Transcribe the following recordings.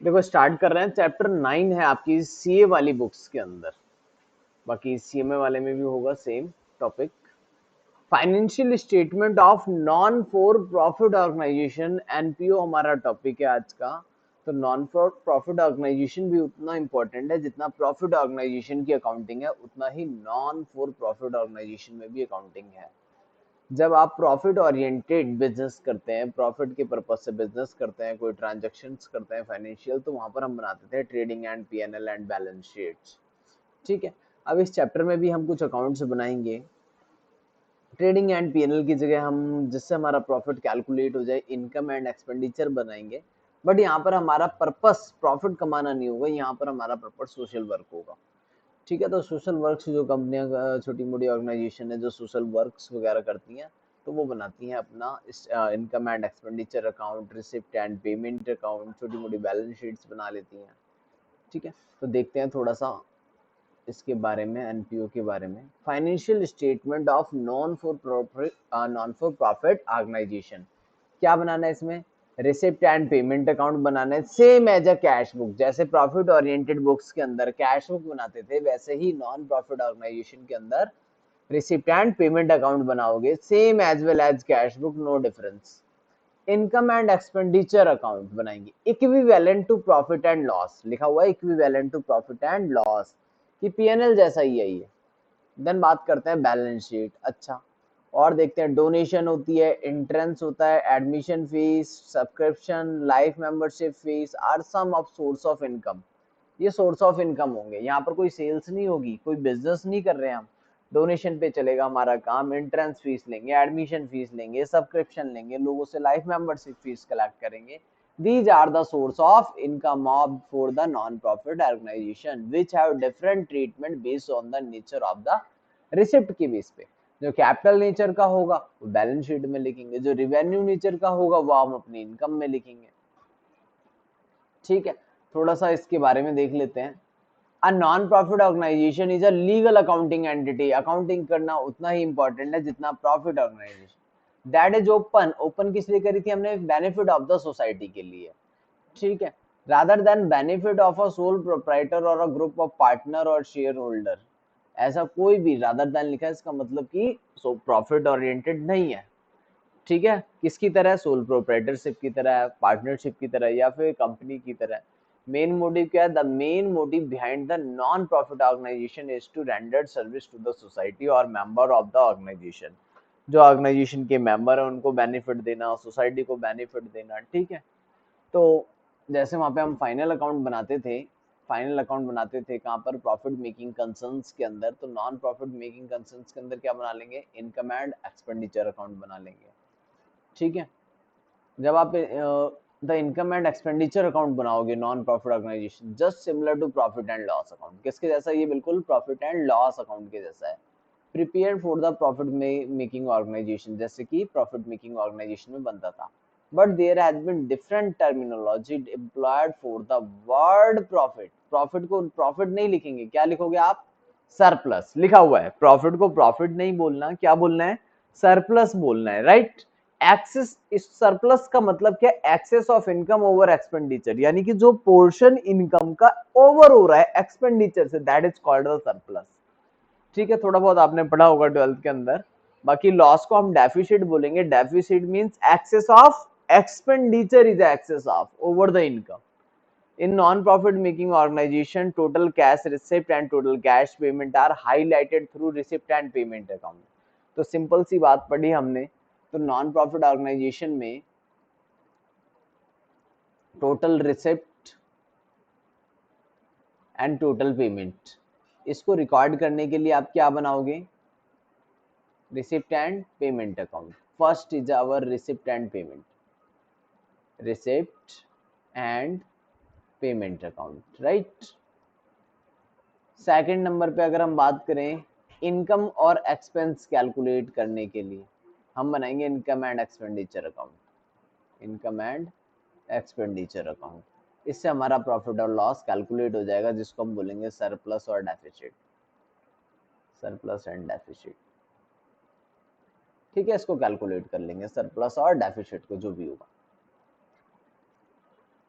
देखो स्टार्ट कर रहे हैं, चैप्टर 9 है आपकी सीए वाली बुक्स के अंदर। बाकी सीएमए वाले में भी होगा same topic. Financial statement of non for profit organisation, NPO हमारा टॉपिक है आज का। तो नॉन फॉर प्रॉफिट ऑर्गेनाइजेशन भी उतना इंपॉर्टेंट है जितना प्रॉफिट ऑर्गेनाइजेशन की अकाउंटिंग है, उतना ही नॉन फॉर प्रॉफिट ऑर्गेनाइजेशन में भी अकाउंटिंग है। जब आप प्रॉफिट ओरिएंटेड बिजनेस करते हैं, प्रॉफिट के पर्पज से बिजनेस करते हैं, कोई ट्रांजैक्शंस करते हैं फाइनेंशियल, तो वहां पर हम बनाते थे trading and PNL and balance sheets. ठीक है। अब इस चैप्टर में भी हम कुछ अकाउंट्स बनाएंगे ट्रेडिंग एंड पीएनएल की जगह, हम जिससे हमारा प्रॉफिट कैलकुलेट हो जाए, इनकम एंड एक्सपेंडिचर बनाएंगे। बट यहाँ पर हमारा पर्पस प्रॉफिट कमाना नहीं होगा, यहाँ पर हमारा पर्पस सोशल वर्क होगा। ठीक है। तो सोशल वर्क्स जो कंपनियां, छोटी मोटी ऑर्गेनाइजेशन है जो सोशल वर्क्स वगैरह करती हैं, तो वो बनाती हैं अपना income and expenditure account, receipt and payment account, छोटी मोटी बैलेंस शीट्स बना लेती हैं। ठीक है। तो देखते हैं थोड़ा सा इसके बारे में, एनपीओ के बारे में। Financial statement of non for profit organisation, क्या बनाना है इसमें? रिसिप्ट एंड पेमेंट अकाउंट बनाना है, same as a cash book. जैसे प्रॉफिट ओरिएंटेड बुक्स के अंदर कैश बुक बनाते थे, वैसे ही नॉन प्रॉफिट ऑर्गेनाइजेशन के अंदर रिसिप्ट एंड पेमेंट अकाउंट बनाओगे, same as well as cash book, no difference. Income and expenditure account बनाएंगे, equivalent to profit and loss, लिखा हुआ है equivalent to profit and loss, कि पीएनएल जैसा ही है ये। देन बात करते हैं बैलेंस शीट। अच्छा, और देखते हैं डोनेशन होती है, एंट्रेंस होता है, admission fees, subscription, life membership fees are some of source of income. ये सोर्स ऑफ इनकम होंगे। यहाँ पर कोई सेल्स नहीं होगी, कोई बिजनेस नहीं कर रहे हैं हम, डोनेशन पे चलेगा हमारा काम। एंट्रेंस फीस लेंगे, एडमिशन फीस लेंगे, सब्सक्रिप्शन लेंगे, लोगों से लाइफ मेंबरशिप फीस कलेक्ट करेंगे। These are the source of income of for the non-profit organization which have different treatment based on the nature of the receipt के base पे। जो capital nature का होगा वो बैलेंस शीट में लिखेंगे, जो रिवेन्यू नेचर का होगा वो हम अपनी इनकम में लिखेंगे। ठीक है। थोड़ा सा इसके बारे में देख लेते हैं। A non profit organisation is a legal accounting entity. Accounting करना उतना ही इंपॉर्टेंट है जितना profit organisation. That is open. Open किस लिए करी थी हमने? बेनिफिट ऑफ द सोसाइटी के लिए। ठीक है। Rather than benefit of a sole proprietor और अ ग्रुप ऑफ पार्टनर और शेयर होल्डर। ऐसा कोई भी रादर देन लिखा है, इसका मतलब कि सो प्रॉफिट ओरिएंटेड नहीं है। ठीक है। किसकी तरह? सोल प्रोप्राइटरशिप की तरह, पार्टनरशिप की तरह, या फिर कंपनी की तरह। मेन मोटिव क्या है? The main motive behind the non profit organisation is to render service to the society और मेंबर ऑफ द ऑर्गेनाइजेशन। जो ऑर्गेनाइजेशन के मेंबर है उनको बेनिफिट देना, सोसाइटी को बेनिफिट देना। ठीक है। तो जैसे वहां पे हम फाइनल अकाउंट बनाते थे कहाँ पर? प्रॉफिट मेकिंग कंसर्न्स के अंदर। तो नॉन प्रॉफिट मेकिंग कंसर्न्स के अंदर क्या बना लेंगे? इनकम एंड एक्सपेंडिचर अकाउंट बना लेंगे। ठीक है। जब आप the income and expenditure account बनाओगे non profit organization, just similar to profit and loss account. किसके जैसा? ये बिल्कुल प्रॉफिट एंड लॉस अकाउंट के जैसा है। Prepare for the profit making organisation, जैसे कि प्रॉफिट मेकिंग ऑर्गेनाइजेशन में बनता था। But there has been different terminology employed for the word profit. Profit को प्रॉफिट नहीं लिखेंगे, क्या लिखोगे आप? सरप्लस लिखा हुआ है। प्रॉफिट को प्रॉफिट नहीं बोलना, क्या बोलना है? सरप्लस बोलना है, राइट। एक्सेस, इस सरप्लस का मतलब क्या? Excess of income over expenditure, यानी कि जो पोर्शन इनकम का ओवर हो रहा है एक्सपेंडिचर से, that is called the surplus. ठीक है। थोड़ा बहुत आपने पढ़ा होगा 12th के अंदर। बाकी लॉस को हम डेफिसिट बोलेंगे। Deficit means excess of expenditure is excess of over the income. In non-profit making organization, total cash receipt and total cash payment are highlighted through receipt and payment account। तो simple सी बात पढ़ी हमने। तो non profit organisation में total receipt and total payment, इसको record करने के लिए आप क्या बनाओगे? Receipt and payment account. First is our receipt and payment, receipt and payment account, right. Second number पे अगर हम बात करें इनकम और एक्सपेंस कैलकुलेट करने के लिए, हम बनाएंगे income and expenditure account. Income and expenditure account, इससे हमारा प्रॉफिट और लॉस कैलकुलेट हो जाएगा, जिसको हम बोलेंगे सरप्लस और डेफिसिट। Surplus and deficit. ठीक है। इसको कैलकुलेट कर लेंगे, सरप्लस और डेफिसिट को, जो भी होगा।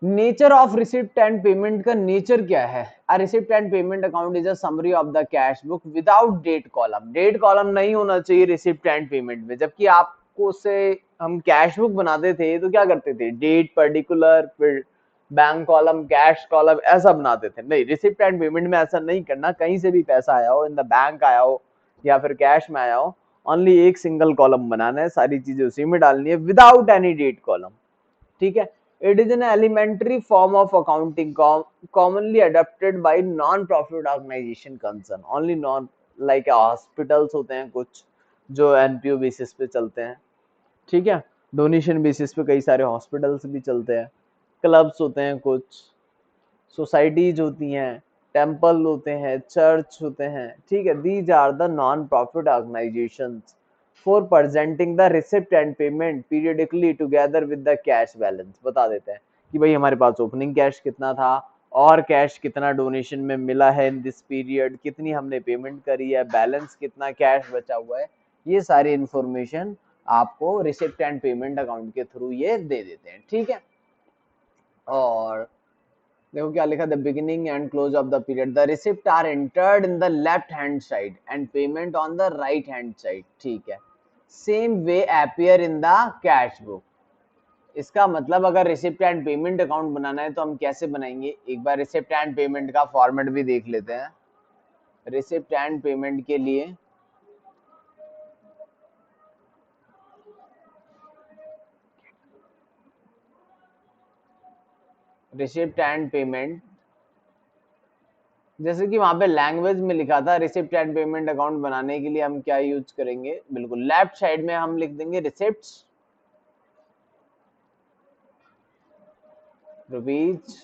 Nature of receipt and payment का नेचर क्या है? A receipt and payment account is a summary of the cash book without date column. Date column नहीं होना चाहिए रिसिप्ट एंड पेमेंट में। जबकि आपको से हम कैश बुक बनाते थे तो क्या करते थे, डेट पर्टिकुलर, फिर बैंक कॉलम, कैश कॉलम, ऐसा बनाते थे। नहीं, रिसिप्ट एंड पेमेंट में ऐसा नहीं करना। कहीं से भी पैसा आया हो, इन द बैंक आया हो या फिर कैश में आया हो, ओनली एक सिंगल कॉलम बनाना है, सारी चीजें उसी में डालनी है विदाउट एनी डेट कॉलम। ठीक है। It is an elementary form of accounting commonly adopted by non-profit organization concern. Only non like hospitals होते हैं कुछ जो एनपीओ बेसिस पे चलते हैं। ठीक है। डोनेशन बेसिस पे कई सारे हॉस्पिटल्स भी चलते हैं। क्लब्स होते हैं कुछ, सोसाइटीज होती हैं, टेम्पल होते हैं, चर्च होते हैं। ठीक है। These are the non profit organisations for presenting the receipt and payment periodically together with the cash balance. बता देते हैं कि भाई हमारे पास ओपनिंग कैश कितना था और कैश कितना डोनेशन में मिला है इन दिस पीरियड, कितनी हमने पेमेंट करी है, बैलेंस कितना कैश बचा हुआ है। ये सारी इंफॉर्मेशन आपको रिसिप्ट एंड पेमेंट अकाउंट के थ्रू ये दे देते हैं। ठीक है। और देखो क्या लिखा, the beginning and close of the period, the receipt are entered in the left hand side and payment on the right hand side. ठीक है। Same way appear in the cash book. इसका मतलब अगर रिसिप्ट एंड पेमेंट अकाउंट बनाना है तो हम कैसे बनाएंगे, एक बार रिसिप्ट एंड पेमेंट का फॉर्मेट भी देख लेते हैं। रिसिप्ट एंड पेमेंट के लिए रिसिप्ट एंड पेमेंट, जैसे कि वहां पे लैंग्वेज में लिखा था रिसिप्ट एंड पेमेंट अकाउंट बनाने के लिए हम क्या यूज करेंगे, बिल्कुल लेफ्ट साइड में हम लिख देंगे रिसिप्ट्स रुपीज,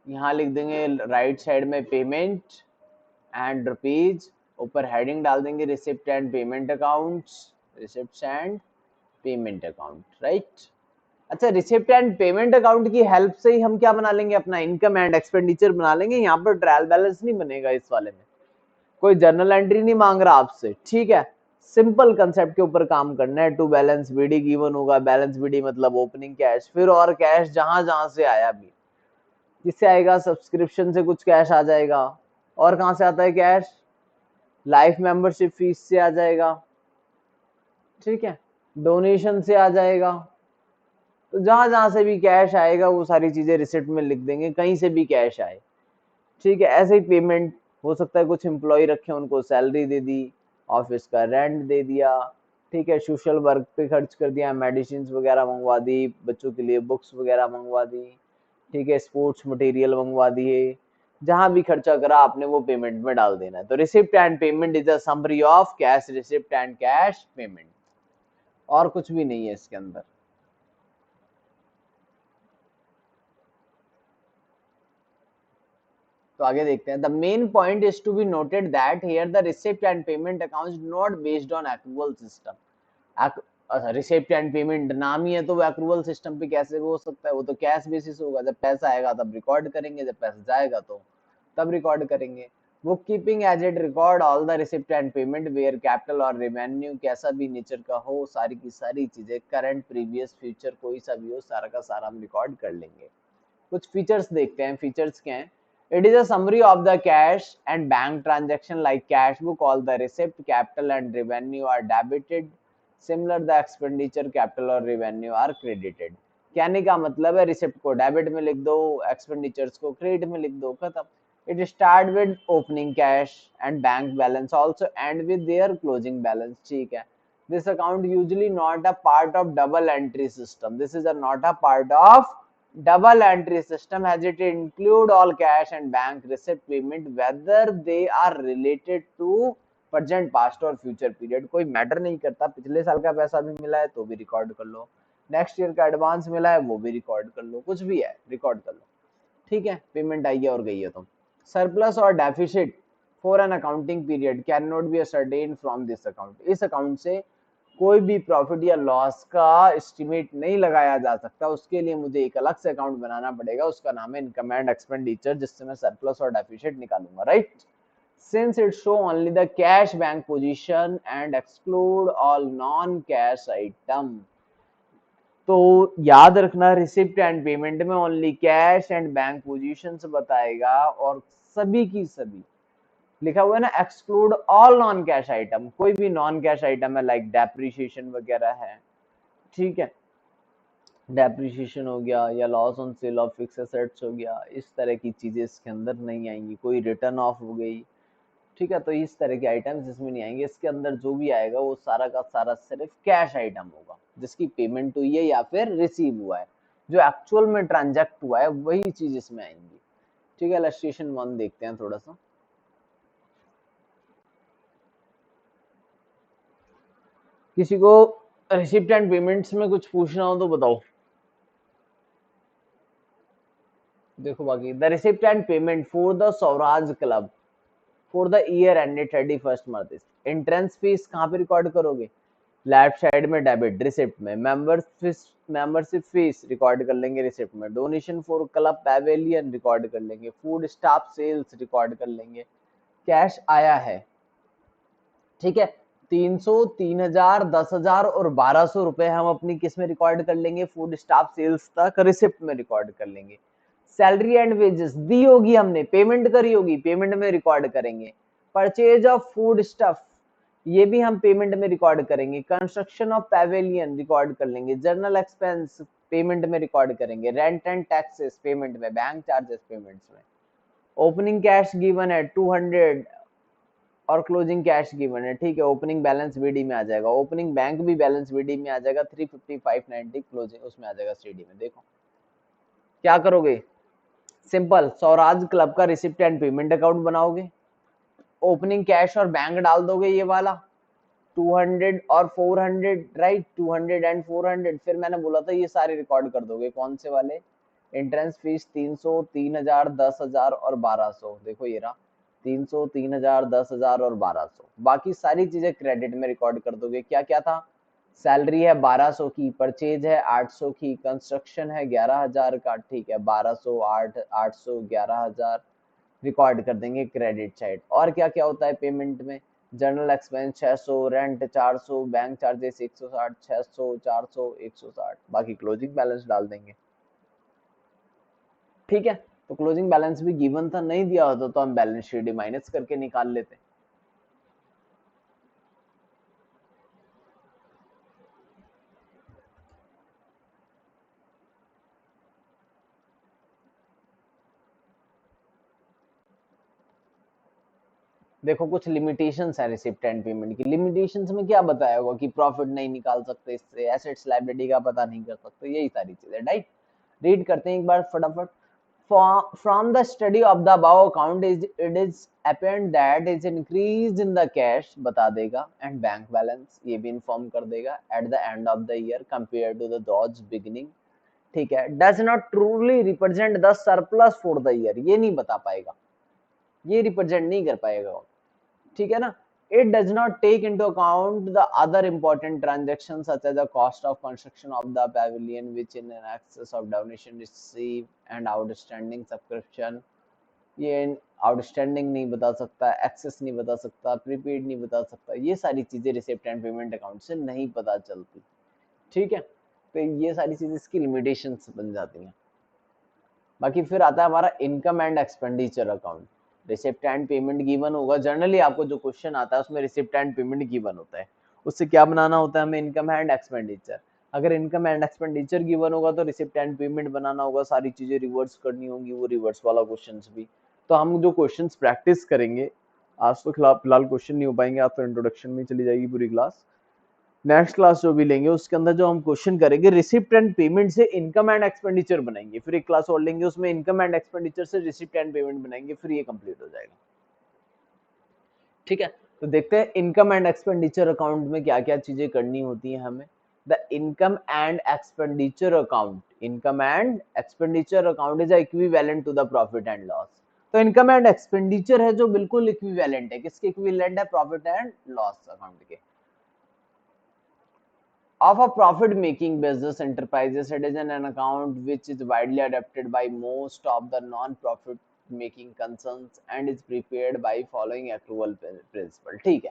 यहाँ लिख देंगे राइट साइड में पेमेंट एंड रुपीज, ऊपर हेडिंग डाल देंगे receipt and payment accounts, receipts and payment account. Right. अच्छा, रिसिप्ट एंड पेमेंट अकाउंट की हेल्प से ही हम क्या बना लेंगे, अपना इनकम एंड एक्सपेंडिचर बना लेंगे। यहाँ पर ट्रायल बैलेंस नहीं बनेगा इस वाले में, कोई जर्नल एंट्री नहीं मांग रहा आपसे। ठीक है। सिंपल कंसेप्ट के ऊपर काम करना है। टू बैलेंस बीडी गिवन होगा, बैलेंस बीडी मतलब ओपनिंग कैश, फिर और कैश जहां जहां से आया भी, किससे आएगा, सब्सक्रिप्शन से कुछ कैश आ जाएगा। और कहां से आता है कैश, लाइफ मेंबरशिप फीस से आ जाएगा। ठीक है। डोनेशन से आ जाएगा। तो जहां जहां से भी कैश आएगा वो सारी चीजें रिसिप्ट में लिख देंगे, कहीं से भी कैश आए। ठीक है। ऐसे ही पेमेंट हो सकता है, कुछ एम्प्लॉय रखे उनको सैलरी दे दी, ऑफिस का रेंट दे दिया। ठीक है। सोशल वर्क पे खर्च कर दिया, मेडिसिन वगैरह मंगवा दी, बच्चों के लिए बुक्स वगैरह मंगवा दी। ठीक है। स्पोर्ट्स मटेरियल मंगवा दिए। जहां भी खर्चा करा आपने वो पेमेंट में डाल देना है। तो receipt and payment is a summary of cash receipt and cash payment, और कुछ भी नहीं है इसके अंदर। तो आगे देखते हैं। The main point is to be noted that here the receipt and payment accounts not based on accrual system. Receipt and payment नाम ही है तो वो एक्रूवल सिस्टम पे कैसे हो सकता है, वो तो कैश बेसिस होगा। जब पैसा आएगा तब रिकॉर्ड करेंगे, जब पैसा जाएगा तो तब रिकॉर्ड करेंगे। Book keeping as it record all the receipt and payment where capital और रेवेन्यू कैसा भी नेचर का हो, सारी की सारी चीजें करंट प्रीवियस फ्यूचर कोई सा भी हो, सारा का सारा हम रिकॉर्ड कर लेंगे। कुछ फीचर्स देखते हैं। फीचर्स क्या हैं? It is a summary of the cash and bank transaction like cash book. All the receipt, capital and revenue are debited. Similar, the expenditure, capital और revenue are credited. कहने का मतलब है रिसिप्ट को डेबिट में लिख दो, एक्सपेंडिचर्स को क्रेडिट में लिख दो, खत्म। It start with opening cash and bank balance also and with their closing balance. ठीक है। This account usually not a part of double entry system. This is not a part of double entry system as it include all cash and bank receipt payment whether they are related to present past और future period। कोई matter नहीं करता, पिछले साल का पैसा भी मिला है तो भी रिकॉर्ड कर लो, नेक्स्ट ईयर का एडवांस मिला है वो भी रिकॉर्ड कर लो, कुछ भी है रिकॉर्ड कर लो। ठीक है। पेमेंट आई है और गई है तो सरप्लस और deficit for an accounting period can not be ascertain from this account. इस अकाउंट से कोई भी प्रॉफिट या लॉस का एस्टिमेट नहीं लगाया जा सकता। उसके लिए मुझे एक अलग से अकाउंट बनाना पड़ेगा, उसका नाम है इनकम एंड एक्सपेंडिचर, जिससे मैं सरप्लस और डेफिसिट निकालूंगा। Right. Since it show only the cash bank position and exclude all non cash item. तो याद रखना, रिसिप्ट एंड पेमेंट में only cash and bank positions बताएगा, और सभी की सभी लिखा हुआ है ना, exclude all non cash item, कोई भी नॉन कैश आइटम है लाइक डेप्रिसिएशन वगैरह है, ठीक है, डेप्रिसिएशन हो गया या loss on sale of fix assets हो गया, इस तरह की चीजें इसके अंदर नहीं आएंगी, कोई रिटर्न ऑफ हो गई, ठीक है, तो इस तरह के आइटम्स इसमें नहीं आएंगे। इसके अंदर जो भी आएगा वो सारा का सारा सिर्फ कैश आइटम होगा, जिसकी पेमेंट हुई है या फिर रिसीव हुआ है, जो एक्चुअल में ट्रांजैक्ट हुआ है वही चीज इसमें आएंगी, ठीक है। इलस्ट्रेशन 1 देखते हैं थोड़ा सा। किसी को रिसिप्ट एंड पेमेंट्स में कुछ पूछना हो तो बताओ। देखो बाकी, the receipt and payment for the Swaraj club for the year ended 31 March, entrance fees कहाँ पे रिकॉर्ड करोगे, लेफ्ट साइड में डेबिट रिसिप्ट में, मेंबरशिप फीस रिकॉर्ड कर लेंगे रिसिप्ट में, donation for club pavilion record कर लेंगे, फूड स्टाफ सेल्स रिकॉर्ड कर लेंगे, कैश आया है, ठीक है, 300, 3000, 10,000 और 1200 रुपए हम अपनी किस में रिकॉर्ड कर लेंगे, फूड स्टाफ सेल्स तक रिसिप्ट में रिकॉर्ड कर लेंगे। सैलरी एंड वेजेस दी होगी हमने, पेमेंट करी होगी, पेमेंट में रिकॉर्ड करेंगे। परचेज ऑफ फूड स्टफ, ये भी हम पेमेंट में रिकॉर्ड करेंगे। कंस्ट्रक्शन ऑफ पैवेलियन रिकॉर्ड कर लेंगे। जर्नल एक्सपेंस पेमेंट में रिकॉर्ड करेंगे। रेंट एंड टैक्सेस पेमेंट में, बैंक चार्जेस पेमेंट्स में। ओपनिंग कैश गिवन है 200 और क्लोजिंग कैश गिवन है, ठीक है, ओपनिंग बैलेंस बीडी में आ जाएगा, ओपनिंग बैंक भी बैलेंस बीडी में आ जाएगा, 35590 क्लोजिंग उसमें आ जाएगा सीडी में। देखो क्या करोगे, सिंपल, स्वराज क्लब का रिसिप्ट एंड पेमेंट अकाउंट बनाओगे, ओपनिंग कैश और बैंक डाल दोगे ये वाला 200 और 400, राइट, 200 एंड 400, फिर मैंने बोला था ये सारे रिकॉर्ड कर दोगे, कौन से वाले, एंट्रेंस फीस 300, 3000, 10,000 और 1200, देखो ये रहा 300, 3000, 10,000 और 1200, बाकी सारी चीजें क्रेडिट में रिकॉर्ड कर दोगे। क्या क्या था, सैलरी है 1200 की, परचेज है 800 की, कंस्ट्रक्शन है 11,000 का, ठीक है, 1200, 800, 11,000 रिकॉर्ड कर देंगे क्रेडिट साइड। और क्या क्या होता है पेमेंट में, general expense 600, rent 400, bank charges 160, 600, 400, 160, बाकी क्लोजिंग बैलेंस डाल देंगे, ठीक है। तो क्लोजिंग बैलेंस भी गिवन था, नहीं दिया होता तो हम बैलेंस शीट माइनस करके निकाल लेते। देखो कुछ लिमिटेशंस है रिसिप्ट एंड पेमेंट की। लिमिटेशंस में क्या बताया होगा कि प्रॉफिट नहीं निकाल सकते इससे, एसेट्स लायबिलिटी का पता नहीं कर सकते, यही सारी चीजें, राइट। रीड करते हैं एक बार फटाफट। From the study of the above account, it is apparent that is increase in the cash बता देगा and bank balance ये भी inform कर देगा at the end of the year compared to the those beginning, ठीक है, does not truly represent the surplus for the year, ये नहीं बता पाएगा, ये represent नहीं कर पाएगा, ठीक है ना। It does not take into account the other important transactions such as the cost of construction of the pavilion which in an excess of donation received and outstanding subscription, ये आउटस्टैंडिंग नहीं बता सकता, एक्सेस नहीं बता सकता, prepaid नहीं बता सकता, ये सारी चीजें रिसिप्ट एंड पेमेंट अकाउंट से नहीं पता चलती, ठीक है। तो ये सारी चीजें इसकी लिमिटेशंस बन जाती हैं। बाकी फिर आता है हमारा income and expenditure account. Receipt and payment given होगा, जनरली आपको जो क्वेश्चन आता है उसमें रिसिप्ट एंड पेमेंट गिवन होता है, उससे क्या बनाना होता है हमें, इनकम एंड एक्सपेंडिचर। अगर इनकम एंड एक्सपेंडिचर गिवन होगा तो रिसिप्ट एंड पेमेंट बनाना होगा, सारी चीजें रिवर्स करनी होगी, वो रिवर्स वाला क्वेश्चन भी। तो हम जो क्वेश्चन प्रैक्टिस करेंगे, आज तो फिलहाल क्वेश्चन नहीं हो पाएंगे, आज तो इंट्रोडक्शन में चली जाएगी पूरी क्लास। नेक्स्ट क्लास जो भी लेंगे उसके अंदर जो हम क्वेश्चन करेंगे रिसिप्ट एंड पेमेंट से इनकम एंड एक्सपेंडिचर बनाएंगे, फिर एक क्लास और लेंगे उसमें इनकम एंड एक्सपेंडिचर से रिसिप्ट एंड पेमेंट बनाएंगे, फिर ये कंप्लीट हो जाएगा, ठीक है। तो देखते हैं इनकम एंड एक्सपेंडिचर अकाउंट में क्या क्या चीजें करनी होती है हमें। The income and expenditure account, income and expenditure account is equivalent to the profit and loss. तो इनकम एंड एक्सपेंडिचर है जो बिल्कुल इक्विवेलेंट है, किसके इक्विवेलेंट है, प्रॉफिट एंड लॉस अकाउंट के। Of a profit-making business enterprises, it is an account which is widely adopted by most of the non-profit making concerns and is prepared by following accrual principle, ठीक है।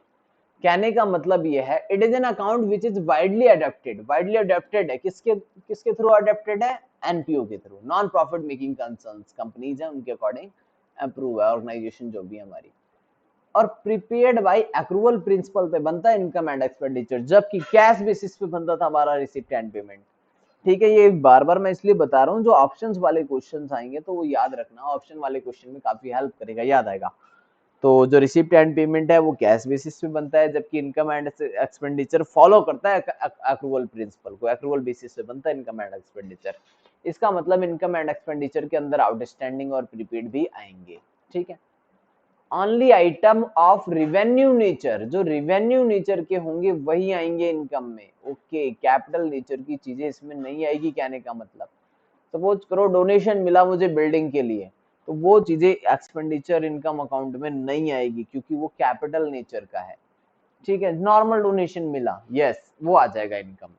कहने का मतलब ये है, it is an account which is widely adapted. Widely adapted है किसके किसके थ्रू अडेप्टेड है? एनपीओ के through. Non profit making concerns companies हैं, उनके अकॉर्डिंग अप्रूव है, ऑर्गेनाइजेशन जो भी है हमारी। और प्रीपेड बाय अक्रूवल प्रिंसिपल पे बनता है इनकम एंड एक्सपेंडिचर, जबकि कैश बेसिस पे बनता था हमारा रिसिप्ट एंड पेमेंट। ठीक है, ये बार बार मैं इसलिए बता रहा हूँ, जो ऑप्शंस वाले क्वेश्चंस आएंगे तो वो याद रखना, ऑप्शन वाले क्वेश्चन में काफी हेल्प करेगा, याद आएगा। तो जो रिसिप्ट एंड पेमेंट है वो कैश बेसिस पे बनता है, जबकि इनकम एंड एक्सपेंडिचर फॉलो करता है अक्रूवल प्रिंसिपल को, अक्रूवल बेसिस पे बनता है इनकम एंड एक्सपेंडिचर। इसका मतलब इनकम एंड एक्सपेंडिचर के अंदर आउटस्टैंडिंग और प्रीपेड भी आएंगे। ठीक है, only item of revenue nature, जो रिवेन्यू नेचर के होंगे वही आएंगे इनकम में। ओके, कैपिटल नेचर की चीजें इसमें नहीं आएगी, कहने का मतलब। सपोज करो डोनेशन मिला मुझे बिल्डिंग के लिए, तो वो चीजें एक्सपेंडिचर इनकम अकाउंट में नहीं आएगी, क्योंकि वो कैपिटल नेचर का है। ठीक है, नॉर्मल डोनेशन मिला, यस, वो आ जाएगा इनकम में।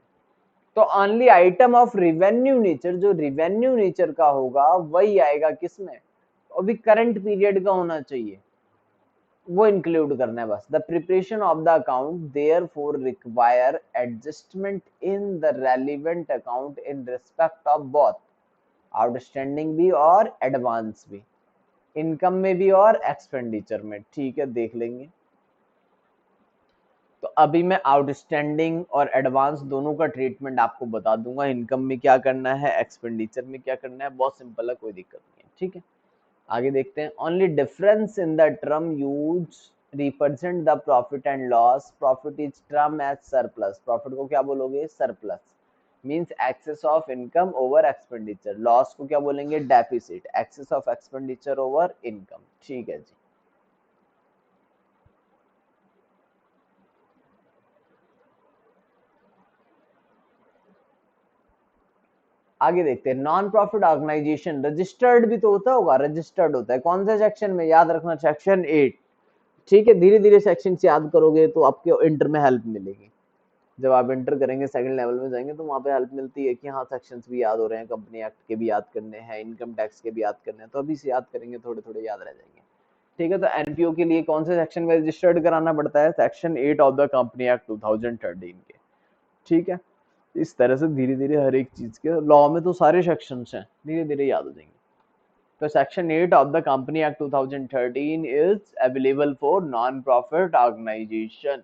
तो only item of revenue nature, जो रिवेन्यू नेचर का होगा वही आएगा किसमें? अभी करंट पीरियड का होना चाहिए, वो इंक्लूड करना है बस। The preparation of the account therefore require adjustment in the relevant account in respect of both outstanding भी और एडवांस भी, इनकम में भी और एक्सपेंडिचर में। ठीक है, देख लेंगे। तो अभी मैं आउटस्टैंडिंग और एडवांस दोनों का ट्रीटमेंट आपको बता दूंगा, इनकम में क्या करना है, एक्सपेंडिचर में क्या करना है, बहुत सिंपल है, कोई दिक्कत नहीं है। ठीक है, आगे देखते हैं। Only difference in the term use represent the profit and loss. Profit is term as surplus, profit को क्या बोलोगे? Surplus, means excess of income over expenditure. Loss को क्या बोलेंगे? Deficit, excess of expenditure over income. ठीक है जी, आगे देखते हैं। नॉन प्रॉफिट ऑर्गेनाइजेशन रजिस्टर्ड भी तो होता होगा, रजिस्टर्ड होता है कौन से सेक्शन में? याद रखना, सेक्शन 8। ठीक है, धीरे धीरे सेक्शन याद करोगे तो आपके इंटर में हेल्प मिलेगी। जब आप इंटर करेंगे, सेकंड लेवल में जाएंगे, तो वहां पे हेल्प मिलती है कि हाँ सेक्शंस भी याद हो रहे हैं, कंपनी एक्ट के भी याद करने हैं, इनकम टैक्स के भी याद करने हैं, तो अभी से याद करेंगे, थोड़े थोड़े याद रह जाएंगे। ठीक है, तो एनपीओ के लिए कौन से सेक्शन में रजिस्टर्ड कराना पड़ता है? Section 8 of the company act 2013 के। ठीक है, इस तरह से धीरे धीरे हर एक चीज के लॉ में तो सारे सेक्शन हैं, धीरे धीरे याद हो जाएंगे। तो section 8 of the company act 2013 is available for non profit organisation.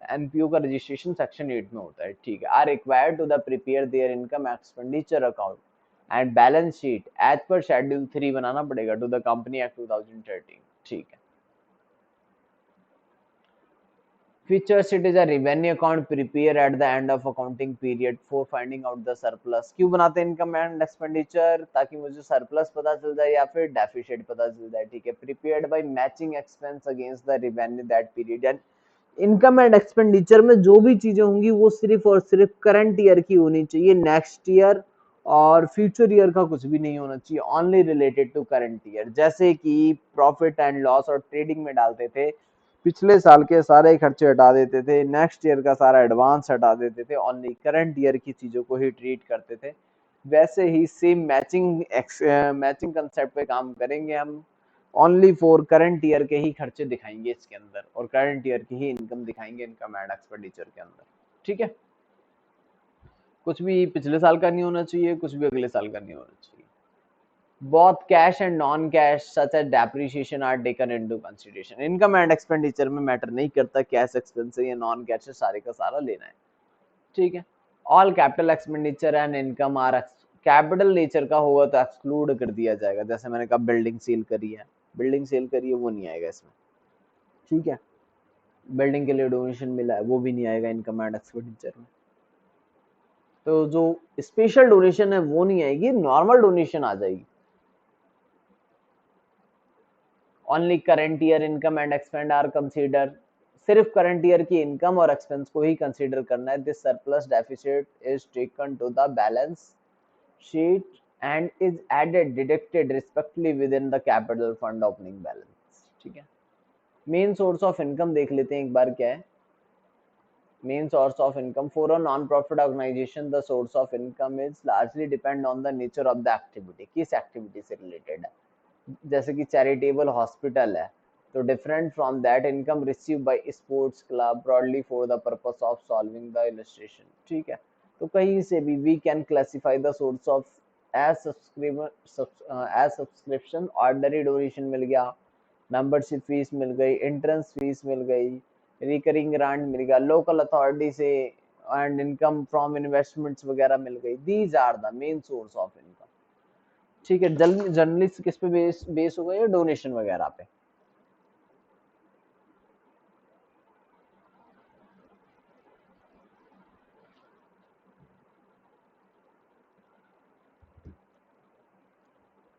NPO का रजिस्ट्रेशन सेक्शन 8 में होता है। ठीक है, are required to the prepare their income expenditure account and balance sheet as per schedule 3 बनाना पड़ेगा टू द कंपनी एक्ट 2013। ठीक है, features, it is a revenue account prepare at the end of accounting period for finding out the surplus. क्यों बनाते हैं income and expenditure? ताकि मुझे surplus पता चल जाए या फिर डेफिसिट पता चल जाए। ठीक है, prepared by matching expense against the revenue that period. And income and expenditure में जो भी चीजें होंगी वो सिर्फ और सिर्फ करंट ईयर की होनी चाहिए, नेक्स्ट ईयर और फ्यूचर ईयर का कुछ भी नहीं होना चाहिए, only related to current year. जैसे कि प्रॉफिट एंड लॉस और ट्रेडिंग में डालते थे, पिछले साल के सारे खर्चे हटा देते थे, नेक्स्ट ईयर का सारा एडवांस हटा देते थे, ओनली करंट ईयर की चीजों को ही ट्रीट करते थे। वैसे ही सेम मैचिंग मैचिंग कंसेप्ट पे काम करेंगे हम, ओनली फॉर करंट ईयर के ही खर्चे दिखाएंगे इसके अंदर, और करंट ईयर की ही इनकम दिखाएंगे इनकम एंड एक्सपेंडिचर के अंदर। ठीक है, कुछ भी पिछले साल का नहीं होना चाहिए, कुछ भी अगले साल का नहीं होना चाहिए। both cash and non cash such as depreciation are taken into consideration। Income and expenditure में मैटर नहीं करता कैश एक्सपेंस है या नॉन कैश है, सारे का सारा लेना है। ठीक है, all capital expenditure and income are capital nature का होगा तो एक्सक्लूड कर दिया जाएगा। जैसे मैंने कहा बिल्डिंग सेल करी है, बिल्डिंग सेल करी है, वो नहीं आएगा इसमें। ठीक है, बिल्डिंग के लिए डोनेशन मिला है, वो भी नहीं आएगा इनकम एंड एक्सपेंडिचर में। तो जो स्पेशल डोनेशन है वो नहीं आएगी, नॉर्मल डोनेशन आ जाएगी। Only current year income and expend are consider, सिर्फ करंट ईयर की इनकम और एक्सपेंस को ही कंसीडर करना है। This surplus deficit is taken to the balance sheet and is added deducted respectively with in the capital fund opening balance. ठीक है, main source of income देख लेते हैं एक बार, क्या है main source of income for a non profit organisation? The source of income is largely depend on the nature of the activity, किस एक्टिविटी से रिलेटेड है। जैसे कि चैरिटेबल हॉस्पिटल है तो different from that income receive by sports club broadly for the purpose of solving the illustration. ठीक है, तो कहीं से भी we can classify the source of as subscription, ordinary donation मिल गया, मेंबरशिप फीस मिल गई, एंट्रेंस फीस मिल गई, रिकरिंग ग्रांट मिल गया लोकल अथॉरिटी से, एंड इनकम फ्रॉम इन्वेस्टमेंट्स वगैरह मिल गई। These are the main source of income. ठीक है, जनरली किस पे बेस होगा ये, डोनेशन वगैरह पे।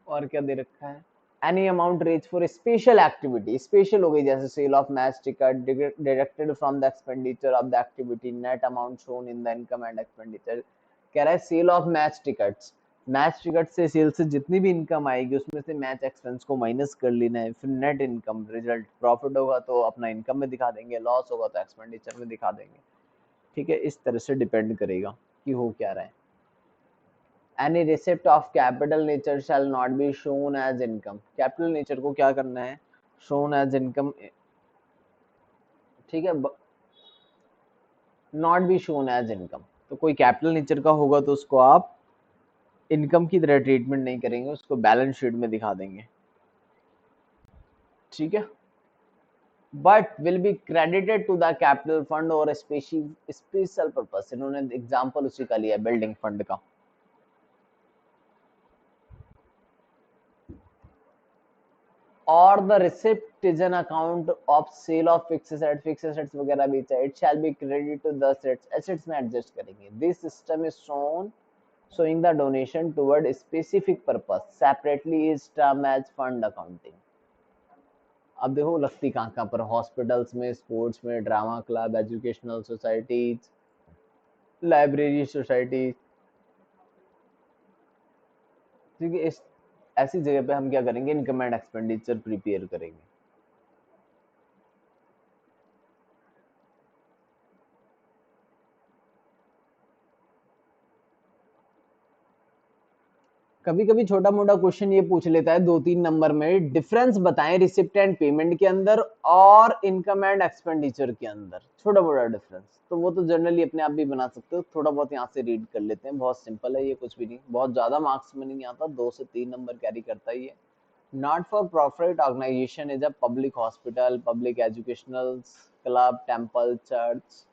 और क्या दे रखा है, any amount raise for special activity, special हो गई जैसे sale of match ticket deducted from the expenditure of the activity, net amount shown in the income and expenditure. कह रहा है sale of match tickets, match ticket से sale से जितनी भी इनकम आएगी उसमें से मैच एक्सपेंस को माइनस कर लेना है, फिर नेट इनकम रिजल्ट, प्रॉफिट होगा तो अपना इनकम में दिखा देंगे, लॉस होगा तो एक्सपेंडिचर में दिखा देंगे। ठीक है, इस तरह से डिपेंड करेगा कि हो क्या रहा है। Any receipt of capital nature shall not be shown as income। Capital nature को क्या करना है, shown as income। ठीक है, not be shown as income। तो कोई कैपिटल नेचर का होगा तो उसको आप इनकम की तरह ट्रीटमेंट नहीं करेंगे, उसको बैलेंस शीट में दिखा देंगे। ठीक है, but will be credited to the capital fund और स्पेशल पर्पस। इन्होंने एग्जांपल उसी का लिया, बिल्डिंग फंड का। or the receipt is an account of sale of fixed assets वगैरह बेचा, it shall be credited to the assets में adjust करेंगे। This system is shown showing the donation toward a specific purpose separately is termed as fund accounting। अब देखो लगती कहाँ कहाँ पर, हॉस्पिटल्स में, स्पोर्ट्स में, drama club, educational societies, library society. ठीक है, इस ऐसी जगह पे हम क्या करेंगे, इनकम एंड एक्सपेंडिचर प्रिपेयर करेंगे। कभी कभी छोटा मोटा क्वेश्चन ये पूछ लेता है 2-3 नंबर में, डिफरेंस बताएं रिसिप्ट एंड पेमेंट के अंदर और इनकम एंड एक्सपेंडिचर के अंदर, छोटा मोटा डिफरेंस। तो वो तो जनरली अपने आप भी बना सकते हो, थोड़ा बहुत यहाँ से रीड कर लेते हैं, बहुत सिंपल है ये, कुछ भी नहीं, बहुत ज्यादा मार्क्स में नहीं आता, 2 से 3 नंबर कैरी करता ही है। Not for profit organisation is a public hospital, public educational club, temple, church.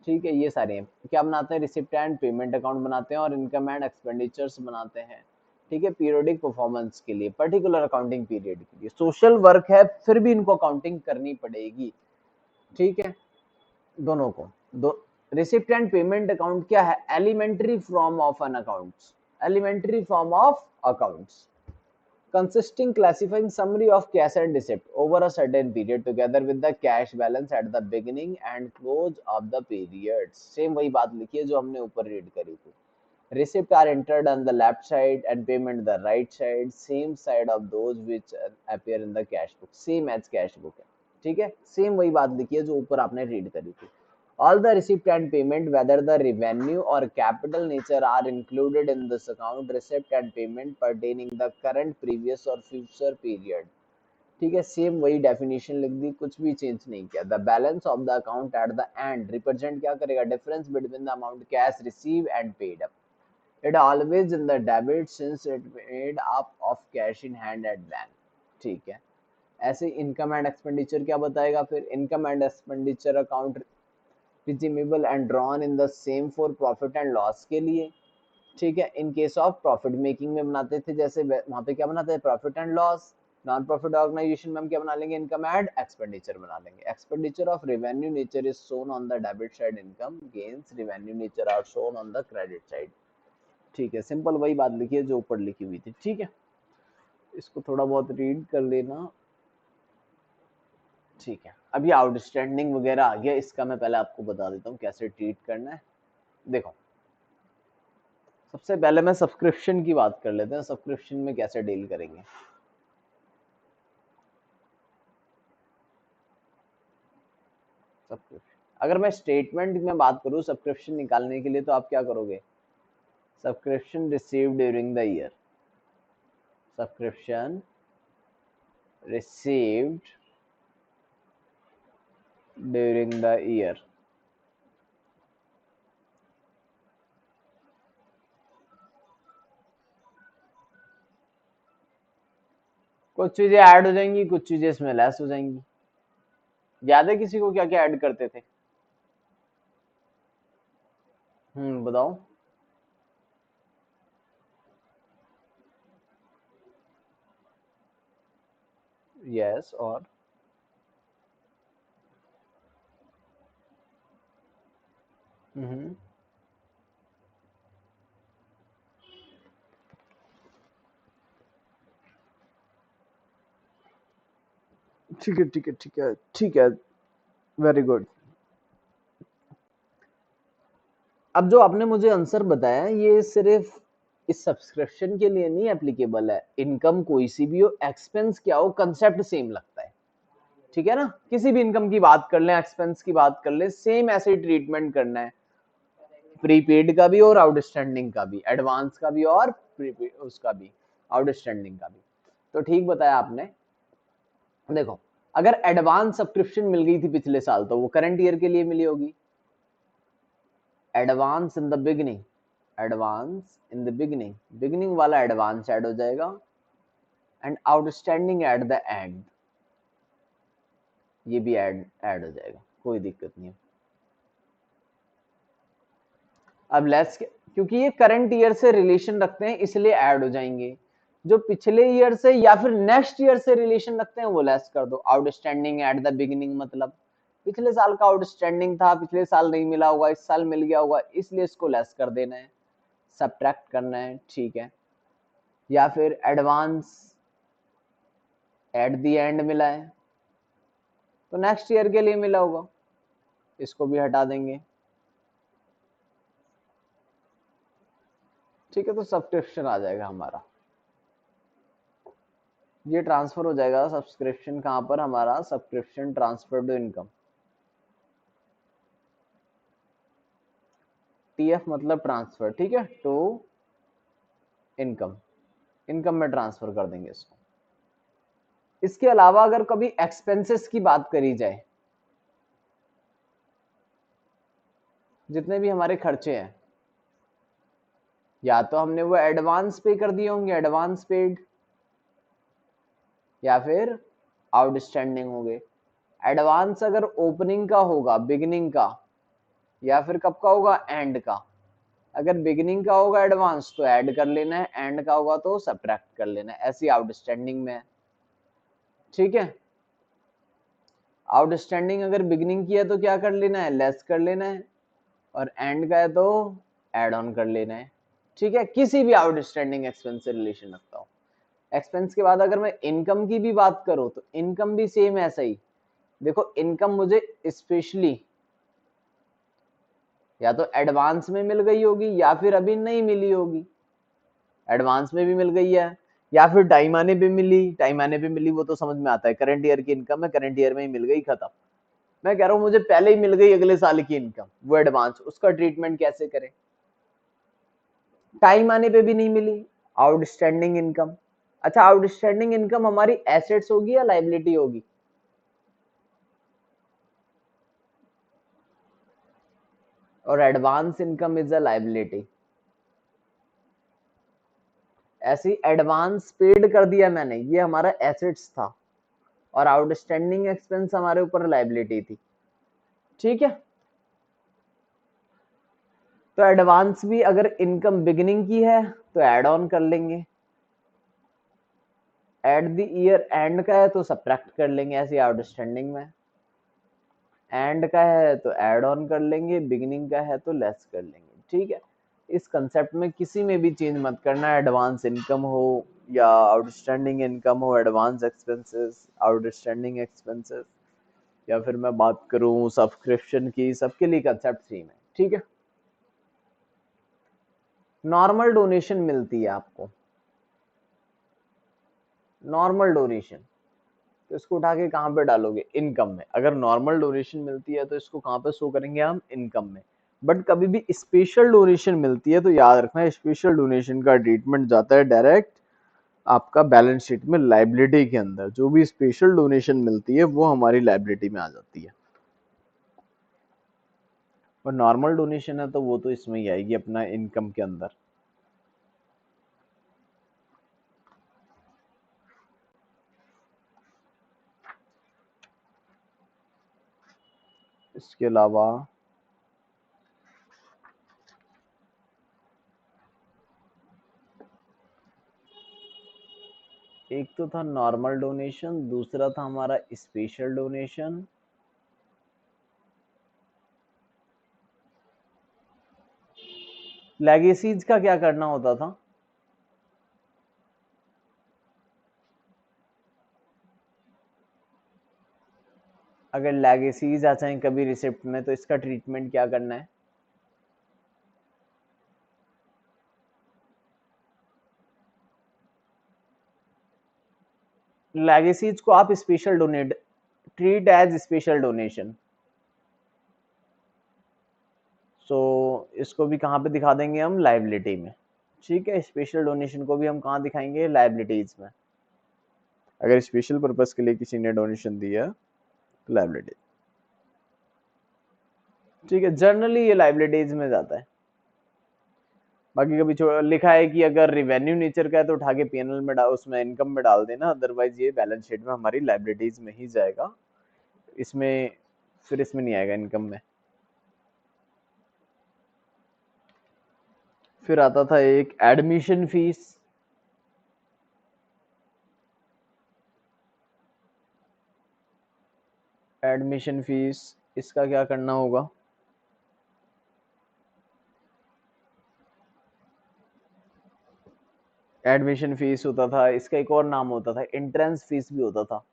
ठीक है, ये सारे हैं क्या बनाते हैं, रिसिप्ट एंड पेमेंट अकाउंट बनाते हैं और इनकम एंड एक्सपेंडिचर्स बनाते हैं। ठीक है, पीरियोडिक परफॉर्मेंस के लिए, पर्टिकुलर अकाउंटिंग पीरियड के लिए, सोशल वर्क है फिर भी इनको अकाउंटिंग करनी पड़ेगी। ठीक है, दोनों को दो। रिसिप्ट एंड पेमेंट अकाउंट क्या है, elementary form of an accounts, elementary form of accounts consisting classifying summary of cash and receipt over a certain period together with the cash balance at the beginning and close of the period। Same वही बात लिखी है जो हमने ऊपर read करी थी। Receipt are entered on the left side and payment the right side, same side of those which appear in the cash book, same as cash book है। ठीक है, सेम वही बात लिखी है जो ऊपर आपने रीड करी थी। All the receipt and payment, whether the revenue or capital nature, are included in this account, receipt and payment pertaining the current, previous or future period। ठीक है, सेम वही डेफिनेशन लिख दी, कुछ भी चेंज नहीं किया। The balance of the account eight the and represent क्या करेगा, difference between the amount cash receive and paid up. It always in the debit since it made up of cash in hand at bank. ठीक है, ऐसे income and expenditure क्या बताएगा, फिर income and expenditure account redeemable and drawn in the same for profit and loss के लिए। ठीक है, in case of profit making में बनाते थे, जैसे वहां पे क्या बनाते हैं, profit and loss. Non profit organisation में हम क्या बना लेंगे, इनकम एंड एक्सपेंडिचर बना लेंगे। Expenditure of revenue nature is shown on the debit side, income gains revenue nature are shown on the credit side. ठीक है, सिंपल वही बात लिखी है जो ऊपर लिखी हुई थी। ठीक है, इसको थोड़ा बहुत रीड कर लेना। ठीक है, अब ये आउटस्टैंडिंग वगैरह आ गया, इसका मैं पहले आपको बता देता हूँ कैसे ट्रीट करना है। देखो, सबसे पहले मैं सब्सक्रिप्शन की बात कर लेते हैं, सब्सक्रिप्शन में कैसे डील करेंगे। सब्सक्रिप्शन, अगर मैं स्टेटमेंट में बात करूं सब्सक्रिप्शन निकालने के लिए, तो आप क्या करोगे, subscription received during the year, subscription received during the year. कुछ चीजें ऐड हो जाएंगी, कुछ चीजें इसमें लेस हो जाएंगी। याद है किसी को क्या क्या ऐड करते थे? बताओ। यस, और हम्म ठीक है, ठीक है, ठीक है, ठीक है, वेरी गुड। अब जो आपने मुझे आंसर बताया, ये सिर्फ इस सब्सक्रिप्शन के लिए नहीं एप्लीकेबल है। इनकम कोई सी भी हो, एक्सपेंस क्या हो, कंसेप्ट सेम लगता है। ठीक है ना? किसी भी इनकम की बात कर लें, एक्सपेंस की बात कर लें, सेम ऐसे ट्रीटमेंट करना है। प्रीपेड का भी और आउटस्टैंडिंग का भी, एडवांस का भी और प्रीपेड उसका भी, आउटस्टैंडिंग का भी। तो ठीक बताया आपने। देखो, अगर एडवांस सब्सक्रिप्शन मिल गई थी पिछले साल, तो वो करंट ईयर के लिए मिली होगी। Advance in the beginning, advance in the beginning, beginning वाला एडवांस ऐड हो जाएगा, and outstanding at the and, ये भी ऐड हो जाएगा, कोई दिक्कत नहीं है। अब लेस, क्योंकि ये करंट ईयर से रिलेशन रखते हैं इसलिए ऐड हो जाएंगे। जो पिछले ईयर से या फिर नेक्स्ट ईयर से रिलेशन रखते हैं वो लेस कर दो। आउटस्टैंडिंग एट द बिगिनिंग मतलब पिछले साल का आउटस्टैंडिंग था, पिछले साल नहीं मिला होगा, इस साल मिल गया होगा, इसलिए इसको लेस कर देना है, सब्ट्रैक्ट करना है। ठीक है? या फिर एडवांस एट द एंड मिला है, तो नेक्स्ट ईयर के लिए मिला होगा, इसको भी हटा देंगे। ठीक है? तो सब्सक्रिप्शन आ जाएगा हमारा, ये ट्रांसफर हो जाएगा सब्सक्रिप्शन। कहां पर? हमारा subscription transfer to income. TF मतलब ट्रांसफर, ठीक है, टू इनकम, इनकम में ट्रांसफर कर देंगे इसको। इसके अलावा अगर कभी एक्सपेंसेस की बात करी जाए, जितने भी हमारे खर्चे हैं, या तो हमने वो एडवांस पे कर दिए होंगे, एडवांस पेड, या फिर आउटस्टैंडिंग हो गए। एडवांस अगर ओपनिंग का होगा, बिगिनिंग का, या फिर कब का होगा? एंड का। अगर बिगिनिंग का होगा एडवांस तो ऐड कर लेना है, एंड का होगा तो सब्ट्रैक्ट कर लेना है, ऐसी आउटस्टैंडिंग में है। ठीक है? आउटस्टैंडिंग अगर बिगिनिंग की है तो क्या कर लेना है? लेस कर लेना है, और एंड का है तो ऐड ऑन कर लेना है। ठीक है? किसी भी आउटस्टैंडिंग एक्सपेंस से रिलेशन रखता हूं। एक्सपेंस के बाद अगर मैं इनकम की भी बात करूं, तो इनकम भी सेम ऐसा ही। देखो, इनकम मुझे स्पेशली या तो एडवांस में मिल गई होगी या फिर अभी नहीं मिली होगी। एडवांस में भी मिल गई है या फिर टाइम आने पे मिली, टाइम आने पे मिली वो तो समझ में आता है, करंट ईयर की इनकम है, करंट ईयर में ही मिल गई, खत्म। मैं कह रहा हूं मुझे पहले ही मिल गई अगले साल की इनकम, वो एडवांस, उसका ट्रीटमेंट कैसे करें? टाइम आने पे भी नहीं मिली, आउटस्टैंडिंग इनकम। अच्छा, आउटस्टैंडिंग इनकम हमारी एसेट्स होगी या लाइबिलिटी होगी? और advance income is a liability. ऐसी एडवांस पेड कर दिया मैंने, ये हमारा एसेट्स था, और आउटस्टैंडिंग एक्सपेंस हमारे ऊपर लाइबिलिटी थी। ठीक है? तो एडवांस भी अगर इनकम बिगिनिंग की है तो ऐड ऑन कर लेंगे, एट द ईयर एंड का है तो सब्ट्रैक्ट कर लेंगे, ऐसी आउटस्टैंडिंग में। एंड का है तो ऐड ऑन कर लेंगे, बिगिनिंग का है तो लेस कर लेंगे। ठीक है? इस कंसेप्ट में किसी में भी चेंज मत करना, एडवांस इनकम हो या आउटस्टैंडिंग इनकम हो, एडवांस एक्सपेंसेस, आउटस्टैंडिंग एक्सपेंसेस, या फिर मैं बात करूं सब्सक्रिप्शन की, सबके लिए कंसेप्ट सेम है। ठीक है? नॉर्मल डोनेशन मिलती है आपको, नॉर्मल डोनेशन, तो इसको उठा के कहां पे डालोगे? इनकम में। अगर नॉर्मल डोनेशन मिलती है तो इसको कहां पे शो करेंगे हम? इनकम में। बट कभी भी स्पेशल डोनेशन मिलती है तो याद रखना, स्पेशल डोनेशन का ट्रीटमेंट जाता है डायरेक्ट आपका बैलेंस शीट में, लाइबिलिटी के अंदर। जो भी स्पेशल डोनेशन मिलती है वो हमारी लाइबिलिटी में आ जाती है। और नॉर्मल डोनेशन है तो वो तो इसमें ही आएगी अपना इनकम के अंदर। इसके अलावा एक तो था नॉर्मल डोनेशन, दूसरा था हमारा स्पेशल डोनेशन। लेगेसीज का क्या करना होता था? अगर लेगेसीज आ जाए कभी रिसिप्ट में तो इसका ट्रीटमेंट क्या करना है? लेगेसीज को आप special donate, treat as special donation. So इसको भी कहाँ पे दिखा देंगे हम? लाइबिलिटी में। ठीक है, स्पेशल डोनेशन को भी हम कहाँ दिखाएंगे? लाइबिलिटीज में। अगर स्पेशल पर्पस के लिए किसी ने डोनेशन दिया तो लाइबिलिटी। ठीक है, जनरली ये लाइबिलिटीज में जाता है। बाकी कभी लिखा है कि अगर रिवेन्यू नेचर का है तो उठा के पीएनएल में डाल, उसमें इनकम में डाल देना, अदरवाइज ये बैलेंस शीट में हमारी लाइबिलिटीज में ही जाएगा, इसमें फिर इसमें नहीं आएगा इनकम में। फिर आता था एक एडमिशन फीस। एडमिशन फीस, इसका क्या करना होगा? एडमिशन फीस होता था, इसका एक और नाम होता था, एंट्रेंस फीस भी होता था।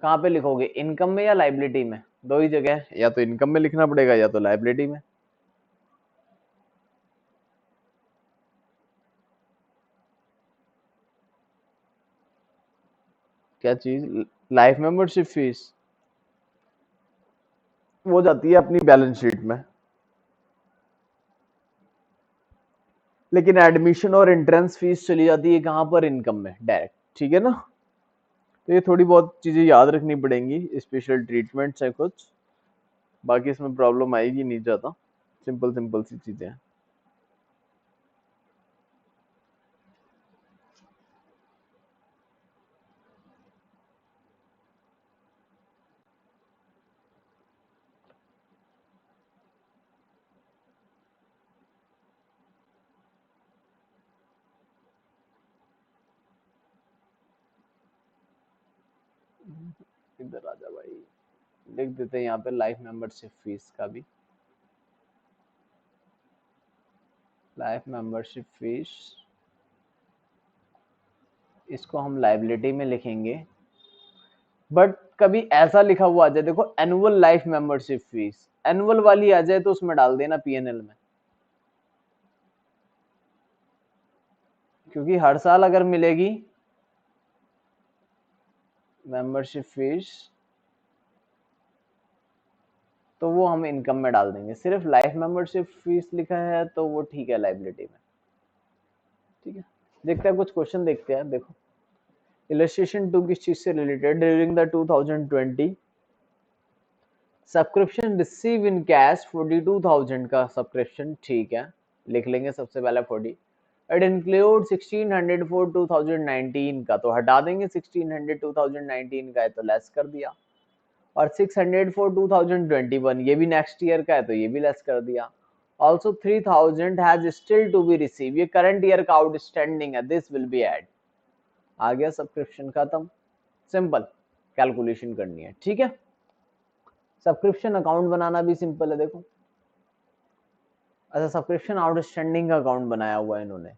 कहाँ पे लिखोगे? इनकम में या लाइबिलिटी में? दो ही जगह है, या तो इनकम में लिखना पड़ेगा या तो लाइबिलिटी में। क्या चीज? लाइफ मेंबरशिप फीस वो जाती है अपनी बैलेंस शीट में, लेकिन एडमिशन और एंट्रेंस फीस चली जाती है कहाँ पर? इनकम में डायरेक्ट। ठीक है ना? तो ये थोड़ी बहुत चीजें याद रखनी पड़ेंगी, स्पेशल ट्रीटमेंट्स है कुछ, बाकी इसमें प्रॉब्लम आएगी नहीं ज्यादा, सिंपल सिंपल सी चीजें हैं। इधर आजा भाई, लिख देते हैं यहाँ पे लाइफ मेंबरशिप फीस का भी। लाइफ मेंबरशिप फीस, इसको हम लाइबिलिटी में लिखेंगे, बट कभी ऐसा लिखा हुआ आ जाए, देखो annual life membership fees, annual वाली आ जाए तो उसमें डाल देना पीएनएल में, क्योंकि हर साल अगर मिलेगी मेंबरशिप फीस तो वो हम इनकम में डाल देंगे। सिर्फ लाइफ मेंबरशिप फीस लिखा है तो वो ठीक है लाइबिलिटी में। ठीक है, देखते हैं कुछ क्वेश्चन, देखते हैं। देखो इलस्ट्रेशन 2 किस चीज से related? During the 2020 subscription receive in cash 42,000 का सब्सक्रिप्शन, ठीक है, लिख लेंगे सबसे पहले 40। इट इंक्लूड 1600 फॉर 2019 का, तो हटा देंगे 1600 2019 का है तो लेस कर दिया, और 600 फॉर 2021 ये भी नेक्स्ट ईयर का है तो ये भी लेस कर दिया। Also 3000 has still to be receive, ये करंट ईयर का आउटस्टैंडिंग है, दिस विल बी एड। आ गया सब्सक्रिप्शन खत्म, सिंपल कैलकुलेशन करनी है। ठीक है, सब्सक्रिप्शन अकाउंट बनाना भी सिंपल है, देखो। अच्छा, सब्सक्रिप्शन आउटस्टैंडिंग का अकाउंट बनाया हुआ है इन्होंने।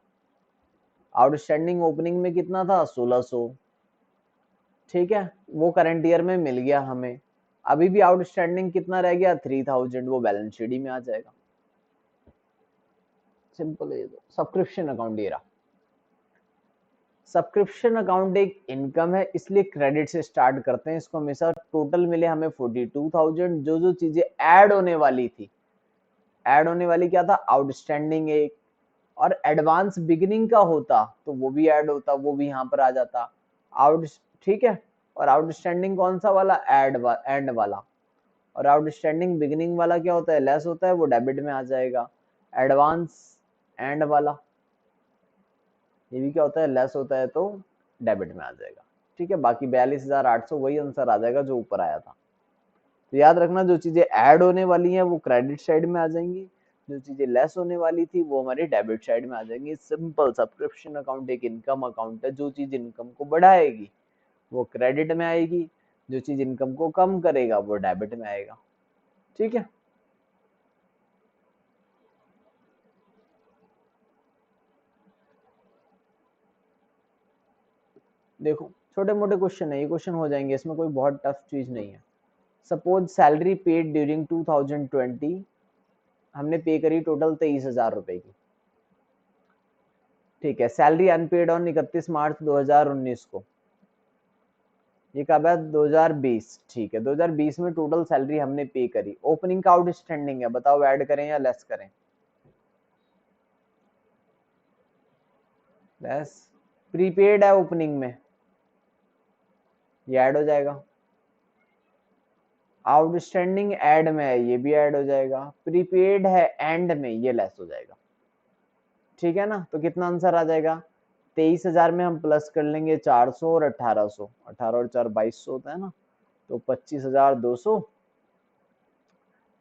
आउटस्टैंडिंग ओपनिंग में कितना था? 1600। ठीक है, वो करंट ईयर में मिल गया हमें। अभी भी आउटस्टैंडिंग कितना रह गया? 3000, वो बैलेंस शीट में आ जाएगा। सिंपल है ये तो। सब्सक्रिप्शन अकाउंट ये रहा। सब्सक्रिप्शन अकाउंट एक इनकम है, इसलिए क्रेडिट से स्टार्ट करते हैं इसको हमेशा। टोटल मिले हमें 42,000। जो जो चीजें ऐड होने वाली थी, ऐड होने वाली क्या था? आउटस्टैंडिंग एक, और एडवांस बिगिनिंग का होता तो वो भी ऐड होता, वो भी यहाँ पर आ जाता आउट। ठीक है, और आउटस्टैंडिंग कौन सा वाला? एंड वाला। और आउटस्टैंडिंग बिगिनिंग वाला क्या होता है, लेस होता है, वो डेबिट में आ जाएगा। एडवांस एंड वाला ये भी क्या होता है, लेस होता है, तो डेबिट में आ जाएगा। ठीक है, बाकी 42,800 वही आंसर आ जाएगा जो ऊपर आया था। तो याद रखना, जो चीजें ऐड होने वाली हैं वो क्रेडिट साइड में आ जाएंगी, जो चीजें लेस होने वाली थी वो हमारी डेबिट साइड में आ जाएंगी। सिंपल, सब्सक्रिप्शन अकाउंट एक इनकम अकाउंट है, जो चीज इनकम को बढ़ाएगी वो क्रेडिट में आएगी, जो चीज इनकम को कम करेगा वो डेबिट में आएगा। ठीक है, देखो छोटे मोटे क्वेश्चन है, ये क्वेश्चन हो जाएंगे, इसमें कोई बहुत टफ चीज नहीं है। सपोज सैलरी पेड ड्यूरिंग 2020, हमने पे करी टोटल 23,000 रुपए की। ठीक है, सैलरी अनपेड ऑन 31 मार्च 2019 को, ये कब है, 2020। ठीक है, 2020 में टोटल सैलरी हमने पे करी, ओपनिंग का आउटस्टैंडिंग है, बताओ ऐड करें या लेस करें। लेस, प्रीपेड है ओपनिंग में, ये ऐड हो जाएगा। आउटस्टैंडिंग ऐड में है, ये भी ऐड हो जाएगा। प्रीपेड है एंड में, ये लेस हो जाएगा। ठीक है ना, तो कितना आंसर आ जाएगा, 23,000 में हम प्लस कर लेंगे 400 और 1800, 18 और 4 2200 होता है ना, तो 25,200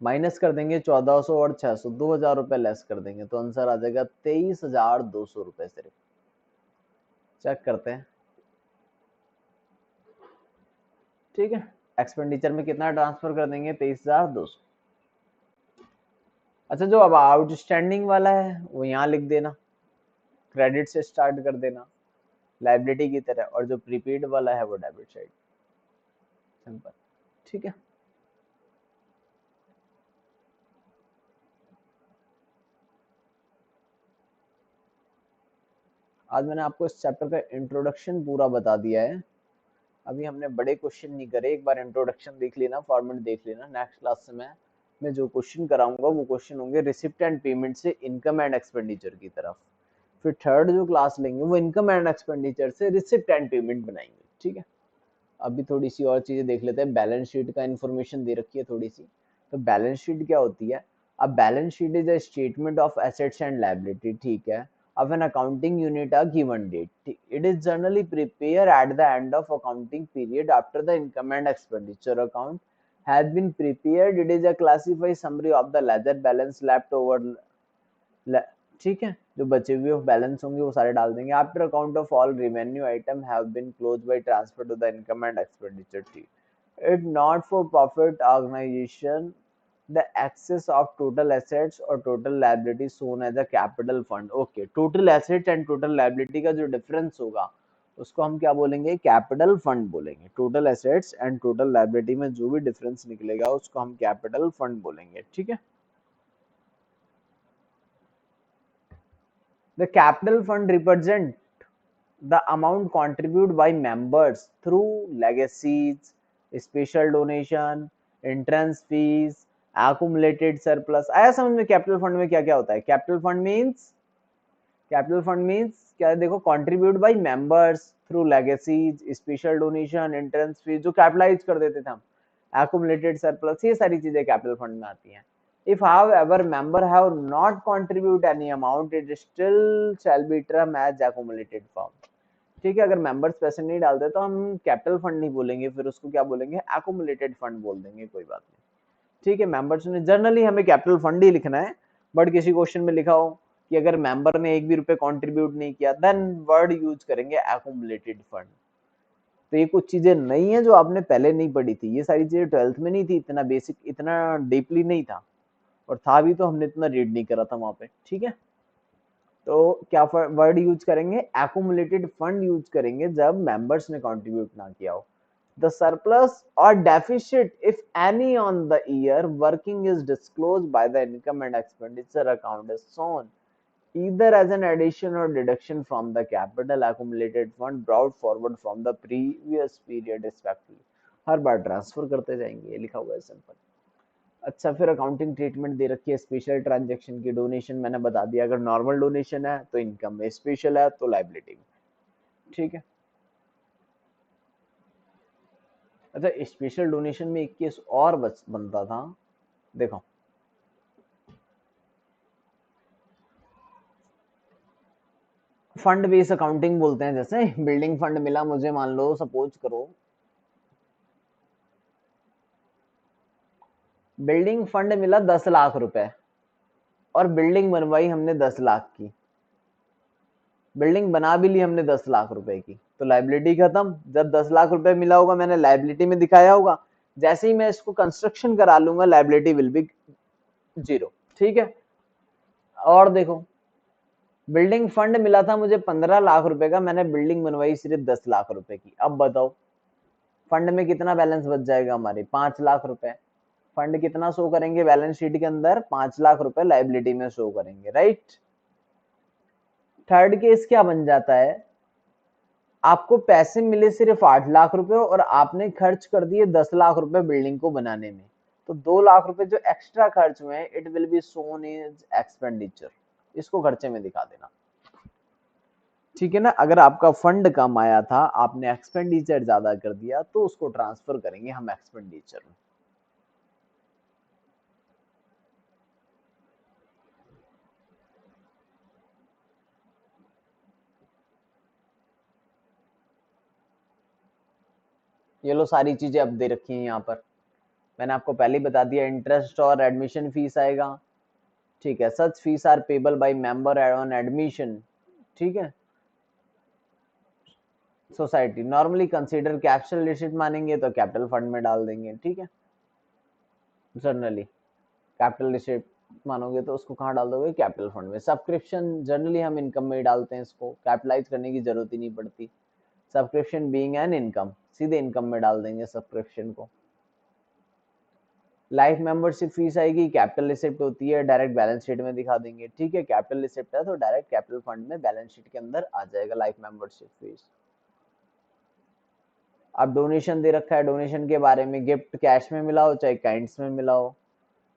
माइनस कर देंगे 1400 और 600, 2,000 रुपए लेस कर देंगे, तो आंसर आ जाएगा 23,200 रुपए सिर्फ। चेक करते हैं। ठीक है, एक्सपेंडिचर में कितना ट्रांसफर कर देंगे, 23,200। अच्छा, जो अब आउटस्टैंडिंग वाला है वो यहाँ लिख देना, क्रेडिट से स्टार्ट कर देना लाइबिलिटी की तरह, और जो प्रीपेड वाला है वो डेबिट साइड। सिंपल। ठीक है, आज मैंने आपको इस चैप्टर का इंट्रोडक्शन पूरा बता दिया है। अभी हमने बड़े क्वेश्चन नहीं करे, एक बार इंट्रोडक्शन देख लेना, फॉर्मेट देख लेना। नेक्स्ट क्लास में मैं जो क्वेश्चन कराऊंगा वो क्वेश्चन होंगे रिसिप्ट एंड पेमेंट से इनकम एंड एक्सपेंडिचर की तरफ। फिर थर्ड जो क्लास लेंगे वो इनकम एंड एक्सपेंडिचर से रिसिप्ट एंड पेमेंट बनाएंगे। ठीक है, अभी थोड़ी सी और चीजें देख लेते हैं। बैलेंस शीट का इन्फॉर्मेशन दे रखी है थोड़ी सी, तो बैलेंस शीट क्या होती है। अब balance sheet is a statement of assets and liability, ठीक है, of an accounting unit a given date. It is generally prepared at the end of accounting period after the income and expenditure account has been prepared. It is a classified summary of the ledger balance left over। ठीक है, जो बचे हुए balance होंगे वो सारे डाल देंगे। After account of all revenue item have been close by transfer to the income and expenditure sheet. It not for profit organisation the excess of total assets or total liability shown as a capital fund। okay, total assets and total liability का जो difference होगा उसको हम क्या बोलेंगे, capital fund बोलेंगे। Total assets and total liability में जो भी डिफरेंस निकलेगा उसको हम कैपिटल फंड बोलेंगे। ठीक है, the capital fund represent the amount contributed by members through legacies, special donation, entrance fees, accumulated surplus। आया समझ में कैपिटल फंड में क्या क्या होता है। कैपिटल फंड मींस क्या है, देखो, contribute by members through legacies, special donation, entrance fees, जो कैपिटलाइज कर देते थे हम, accumulated surplus, ये सारी चीजें कैपिटल फंड में आती हैं। If however member have not contribute any amount, it still shall be termed as accumulated fund। ठीक है, अगर मेंबर्स पैसे नहीं डालते तो हम कैपिटल फंड नहीं बोलेंगे, फिर उसको क्या बोलेंगे, एक्युमुलेटेड फंड बोल देंगे, कोई बात नहीं। ठीक है, मेंबर्स ने जनरली हमें कैपिटल फंड ही लिखना है, बट किसी क्वेश्चन में लिखा हो कि अगर मेंबर ने एक भी रुपए कंट्रीब्यूट नहीं किया, देन वर्ड यूज करेंगे एक्युमुलेटेड फंड। तो ये कुछ चीजें नहीं है जो आपने पहले नहीं पढ़ी थी, ये सारी चीजें 12th में नहीं थी, इतना बेसिक, इतना डीपली नहीं था, और था भी तो हमने इतना रीड नहीं करा था वहां पे। ठीक है, तो क्या वर्ड यूज करेंगे, एक्युमुलेटेड फंड यूज करेंगे जब मेंबर्स ने कंट्रीब्यूट ना किया हो। द सरप्लस और deficit if any on the year working is disclosed by the income and expenditure account is shown either as an addition or deduction from the capital accumulated fund brought forward from the previous period respectively। Her bar transfer करते जाएंगे, ये लिखा हुआ है simple. अच्छा, फिर accounting treatment दे रखी है स्पेशल ट्रांजैक्शन की। डोनेशन मैंने बता दिया, अगर नॉर्मल डोनेशन है तो इनकम में, स्पेशल है तो लायबिलिटी में। ठीक है, अच्छा, स्पेशल डोनेशन में एक केस और बनता था, देखो फंड बेस अकाउंटिंग बोलते हैं। जैसे बिल्डिंग फंड मिला मुझे, मान लो सपोज करो बिल्डिंग फंड मिला 10 लाख रुपए, और बिल्डिंग बनवाई हमने 10 लाख की, बिल्डिंग बना भी ली हमने 10 लाख रुपए की, तो लाइबिलिटी खत्म। जब 10 लाख रुपए मिला होगा मैंने लाइबिलिटी में दिखाया होगा, जैसे ही मैं इसको कंस्ट्रक्शन करा लूंगा लाइबिलिटी विल बी जीरो। ठीक है, और देखो बिल्डिंग फंड मिला था मुझे 15 लाख रुपए का, मैंने बिल्डिंग बनवाई सिर्फ 10 लाख रुपए की। अब बताओ फंड में कितना बैलेंस बच जाएगा हमारे, 5 लाख रुपए। फंड कितना शो करेंगे बैलेंस शीट के अंदर, 5 लाख रुपए लाइबिलिटी में शो करेंगे, राइट। थर्ड केस क्या बन जाता है, आपको पैसे मिले सिर्फ 8 लाख रुपए और आपने खर्च कर दिए 10 लाख रुपए बिल्डिंग को बनाने में, तो 2 लाख रुपए जो एक्स्ट्रा खर्च हुए it will be shown is expenditure, इसको खर्चे में दिखा देना। ठीक है ना, अगर आपका फंड कम आया था, आपने एक्सपेंडिचर ज्यादा कर दिया, तो उसको ट्रांसफर करेंगे हम एक्सपेंडिचर में। ये लो सारी चीजें अब दे रखी हैं यहाँ पर, मैंने आपको पहले ही बता दिया, इंटरेस्ट और एडमिशन फीस आएगा। ठीक है, such fees are payable by member on admission. ठीक है, society normally consider capital receipt मानेंगे तो कैपिटल फंड में डाल देंगे। ठीक है, जनरली कैपिटल रिसिप्ट मानोगे तो उसको कहाँ डाल दोगे, कैपिटल फंड में। सब्सक्रिप्शन जनरली हम इनकम में ही डालते हैं, इसको कैपिटलाइज करने की जरूरत ही नहीं पड़ती। सब्सक्रिप्शन बीइंग एन इनकम, सीधे इनकम में डाल देंगे सब्सक्रिप्शन को। लाइफ मेंबरशिप फीस आएगी, कैपिटल रिसिप्ट होती है, डायरेक्ट बैलेंस शीट में दिखा देंगे। ठीक है, कैपिटल रिसिप्ट है तो डायरेक्ट कैपिटल फंड में बैलेंस शीट के अंदर आ जाएगा लाइफ मेंबरशिप फीस। अब डोनेशन दे रखा है, डोनेशन के बारे में, गिफ्ट कैश में मिला हो चाहे काइंड्स में मिला हो।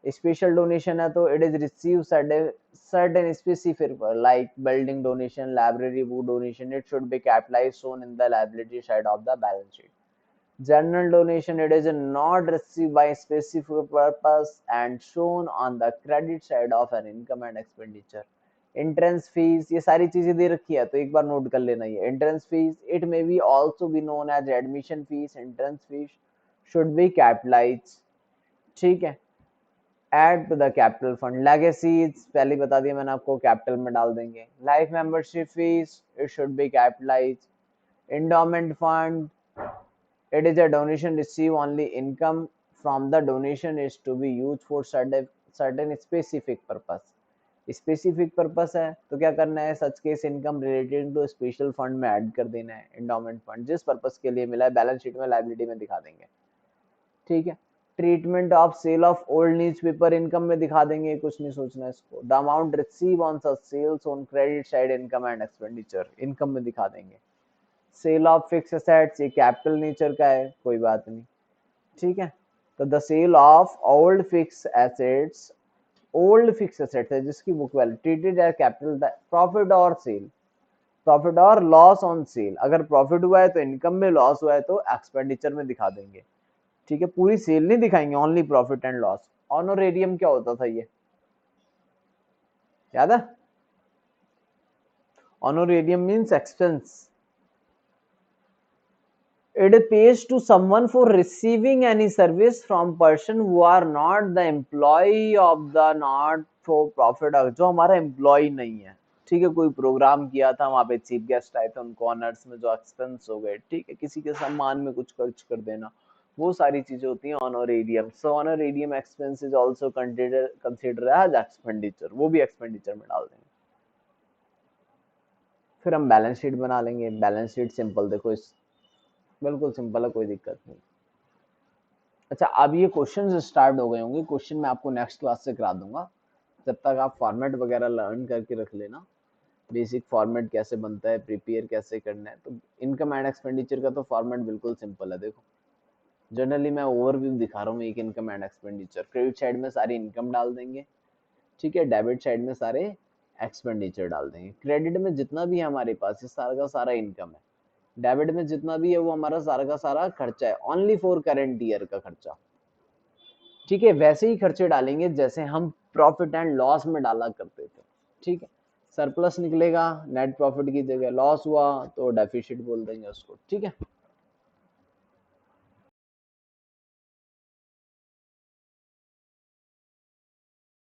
स्पेशल डोनेशन है तो it is receive certain specific like building donation, library book donation, it should B capitalised shown in the liability side of the balance sheet. General donation, it is not received by specific purpose and shown on the credit side of an income and expenditure. Entrance fees, ये सारी चीजें दे रखी है तो एक बार note कर लेना। ये entrance fees, it may be also be known as admission fees, entrance fees should be capitalized। ठीक है, add to the capital fund. Legacies पहले बता दिया मैंने आपको, कैपिटल में डाल देंगे। Life membership fees, it should be capitalise. Endowment fund, it is a donation receive only income from the donation is to be used for certain specific purpose। Specific purpose है तो क्या करना है, such case income related to special fund में add कर देना है। Endowment fund जिस पर्पस के लिए मिला है बैलेंस शीट में लायबिलिटी में दिखा देंगे। ठीक है, treatment of sale of old newspaper income में दिखा देंगे, कुछ नहीं सोचना इसको। The amount receive on such sales on credit side income and expenditure income में दिखा देंगे। सेल ऑफ फिक्स एसेट्स, ये कैपिटल नेचर का है, कोई बात नहीं। ठीक है, तो the sale of old fix assets, old fix assets है जिसकी book value treated as capital. Profit और सेल, प्रॉफिट और लॉस ऑन सेल, अगर प्रॉफिट हुआ है तो इनकम में, लॉस हुआ है तो एक्सपेंडिचर में दिखा देंगे। ठीक है, पूरी सेल नहीं दिखाएंगे, only profit and loss. Honorarium क्या होता था, ये याद है? Honorarium means expense, it pays to someone for receiving any service from person who are not the employee of the not for profit, जो हमारा एम्प्लॉय नहीं है। ठीक है, कोई प्रोग्राम किया था वहां पे चीफ गेस्ट आए थे, उनको ऑनर्स में जो एक्सपेंस हो गए, ठीक है, किसी के सम्मान में कुछ खर्च कर देना, वो सारी चीजें होती हैं honorarium. So honorarium expense is also consider as expenditure, वो भी एक्सपेंडिचर में डाल देंगे। फिर हम बैलेंस शीट बना लेंगे। बैलेंस शीट सिंपल, देखो इस बिल्कुल सिंपल है, कोई दिक्कत नहीं। अच्छा, अब ये क्वेश्चन स्टार्ट हो गए होंगे, क्वेश्चन मैं आपको नेक्स्ट क्लास से करा दूंगा, जब तक आप फॉर्मेट वगैरह लर्न करके रख लेना, बेसिक फॉर्मेट कैसे बनता है, प्रिपेयर कैसे करना है। तो इनकम एंड एक्सपेंडिचर का तो फॉर्मेट बिल्कुल सिंपल है। देखो जनरली मैं ओवरव्यू दिखा रहा हूँ एक income and expenditure. Credit side में सारी इनकम डाल देंगे, ठीक है, डेबिट साइड में सारे एक्सपेंडिचर डाल देंगे। क्रेडिट में जितना भी हमारे पास है सारा का सारा इनकम है, डेबिट में जितना भी है वो हमारा सारा का सारा खर्चा है, ओनली फॉर करेंट ईयर का खर्चा। ठीक है, वैसे ही खर्चे डालेंगे जैसे हम प्रॉफिट एंड लॉस में डाला करते थे। ठीक है, सरप्लस निकलेगा नेट प्रॉफिट की जगह लॉस हुआ तो डेफिसिट बोल देंगे उसको। ठीक है,